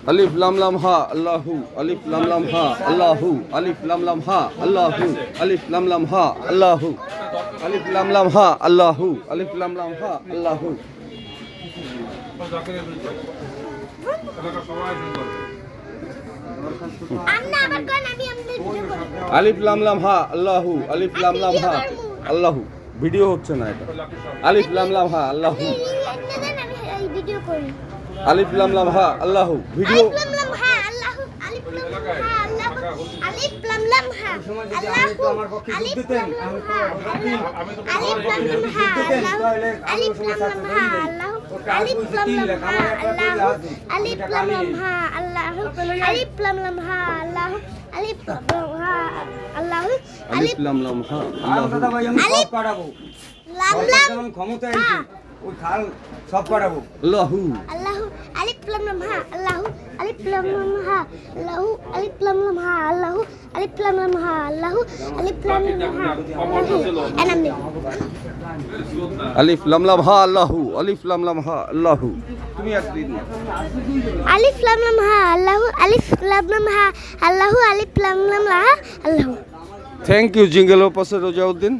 আলিফ লাম লাম হা আল্লাহু আলিফ লাম লাম হা আল্লাহু আলিফ লাম লাম হা আল্লাহু আলিফ লাম লাম হা আল্লাহু আলিফ লাম লাম হা আল্লাহু আলিফ লাম লাম হা আল্লাহু আলিফ লাম লাম হা আল্লাহু আলিফ লাম লাম হা আল্লাহু ভিডিও হচ্ছে না এটা আলিফ লাম লাম হা আল্লাহু আলিফ লাম লাম হা আল্লাহু ভিডিও আলিফ লাম লাম হা আল্লাহু আমার পক্ষে যুদ্ধ দিতেন আমি তো আলিফ লাম লাম হা আলিফ লাম লাম হা আল্লাহু আলিফ লাম লাম হা আল্লাহু আলিফ লাম লাম হা আল্লাহু আলিফ লাম লাম হা আল্লাহু আলিফ লাম লাম হা আল্লাহু আলিফ লাম লাম হা আল্লাহু দাদা ভাই আমি সব কাটাবো লাম লাম ক্ষমতা আছে ওই খাল সব কাটাবো আল্লাহু আল্লাহু আলিফ লাম লাম হা আল্লাহু আলিফ লাম লাম হা আল্লাহু আলিফ লাম লাম হা আল্লাহু আলিফ লাম লাম হা আল্লাহু আলিফ লাম লাম হা আনামনি আলিফ লাম লাম হা আল্লাহু আলিফ লাম লাম হা আল্লাহু তুমি একদিন আলিফ লাম লাম হা আল্লাহু আলিফ লাম লাম হা আল্লাহু আলিফ লাম লাম হা আল্লাহু থ্যাংক ইউ জিঙ্গেল পাশে রোজাউদ্দিন